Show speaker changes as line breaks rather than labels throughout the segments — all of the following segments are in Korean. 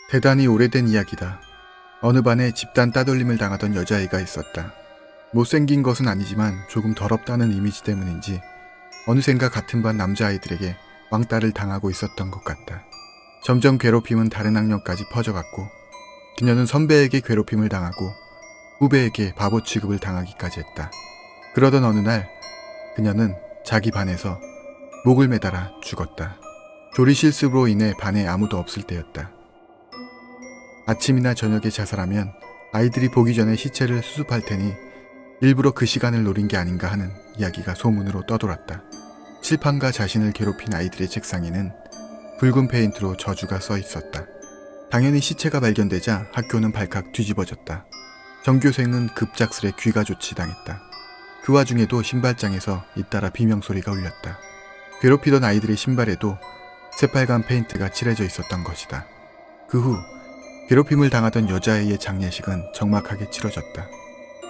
대단히 오래된 이야기다. 어느 반에 집단 따돌림을 당하던 여자아이가 있었다. 못생긴 것은 아니지만 조금 더럽다는 이미지 때문인지 어느샌가 같은 반 남자아이들에게 왕따를 당하고 있었던 것 같다. 점점 괴롭힘은 다른 학년까지 퍼져갔고 그녀는 선배에게 괴롭힘을 당하고 후배에게 바보 취급을 당하기까지 했다. 그러던 어느 날 그녀는 자기 반에서 목을 매달아 죽었다. 조리 실습으로 인해 반에 아무도 없을 때였다. 아침이나 저녁에 자살하면 아이들이 보기 전에 시체를 수습할 테니 일부러 그 시간을 노린 게 아닌가 하는 이야기가 소문으로 떠돌았다. 칠판과 자신을 괴롭힌 아이들의 책상에는 붉은 페인트로 저주가 써 있었다. 당연히 시체가 발견되자 학교는 발칵 뒤집어졌다. 전교생은 급작스레 귀가 조치당했다. 그 와중에도 신발장에서 잇따라 비명소리가 울렸다. 괴롭히던 아이들의 신발에도 새빨간 페인트가 칠해져 있었던 것이다. 그 후 괴롭힘을 당하던 여자아이의 장례식은 적막하게 치러졌다.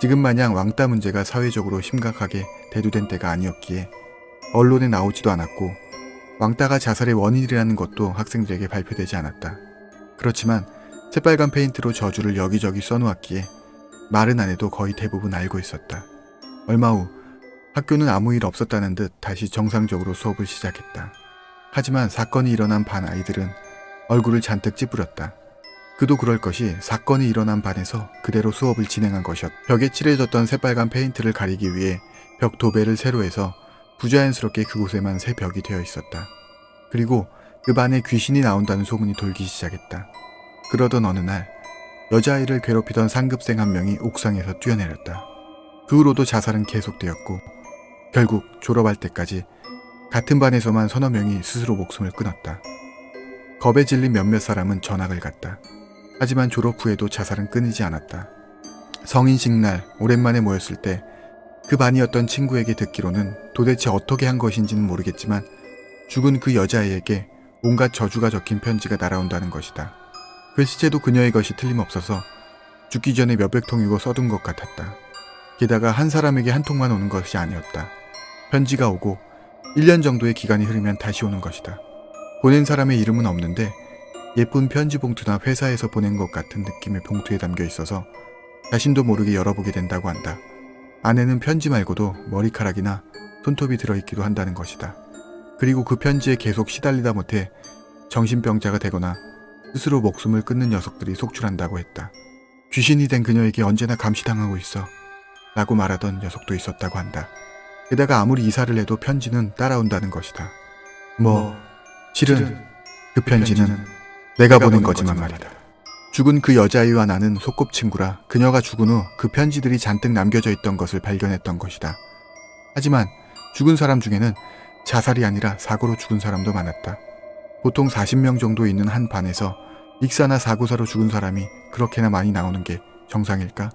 지금 마냥 왕따 문제가 사회적으로 심각하게 대두된 때가 아니었기에 언론에 나오지도 않았고 왕따가 자살의 원인이라는 것도 학생들에게 발표되지 않았다. 그렇지만 새빨간 페인트로 저주를 여기저기 써놓았기에 말은 안 해도 거의 대부분 알고 있었다. 얼마 후 학교는 아무 일 없었다는 듯 다시 정상적으로 수업을 시작했다. 하지만 사건이 일어난 반 아이들은 얼굴을 잔뜩 찌푸렸다. 그도 그럴 것이 사건이 일어난 반에서 그대로 수업을 진행한 것이었다. 벽에 칠해졌던 새빨간 페인트를 가리기 위해 벽 도배를 새로 해서 부자연스럽게 그곳에만 새 벽이 되어 있었다. 그리고 그 반에 귀신이 나온다는 소문이 돌기 시작했다. 그러던 어느 날 여자아이를 괴롭히던 상급생 한 명이 옥상에서 뛰어내렸다. 그 후로도 자살은 계속되었고 결국 졸업할 때까지 같은 반에서만 서너 명이 스스로 목숨을 끊었다. 겁에 질린 몇몇 사람은 전학을 갔다. 하지만 졸업 후에도 자살은 끊이지 않았다. 성인식 날 오랜만에 모였을 때 그 반이었던 친구에게 듣기로는 도대체 어떻게 한 것인지는 모르겠지만 죽은 그 여자아이에게 온갖 저주가 적힌 편지가 날아온다는 것이다. 글씨체도 그녀의 것이 틀림없어서 죽기 전에 몇백 통이고 써둔 것 같았다. 게다가 한 사람에게 한 통만 오는 것이 아니었다. 편지가 오고 1년 정도의 기간이 흐르면 다시 오는 것이다. 보낸 사람의 이름은 없는데 예쁜 편지 봉투나 회사에서 보낸 것 같은 느낌의 봉투에 담겨 있어서 자신도 모르게 열어보게 된다고 한다. 안에는 편지 말고도 머리카락이나 손톱이 들어있기도 한다는 것이다. 그리고 그 편지에 계속 시달리다 못해 정신병자가 되거나 스스로 목숨을 끊는 녀석들이 속출한다고 했다. 귀신이 된 그녀에게 언제나 감시당하고 있어 라고 말하던 녀석도 있었다고 한다. 게다가 아무리 이사를 해도 편지는 따라온다는 것이다. 실은 그 편지는 내가 보낸 거지만 말이다. 죽은 그 여자아이와 나는 소꿉친구라 그녀가 죽은 후 그 편지들이 잔뜩 남겨져 있던 것을 발견했던 것이다. 하지만 죽은 사람 중에는 자살이 아니라 사고로 죽은 사람도 많았다. 보통 40명 정도 있는 한 반에서 익사나 사고사로 죽은 사람이 그렇게나 많이 나오는 게 정상일까?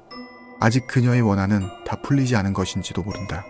아직 그녀의 원한은 다 풀리지 않은 것인지도 모른다.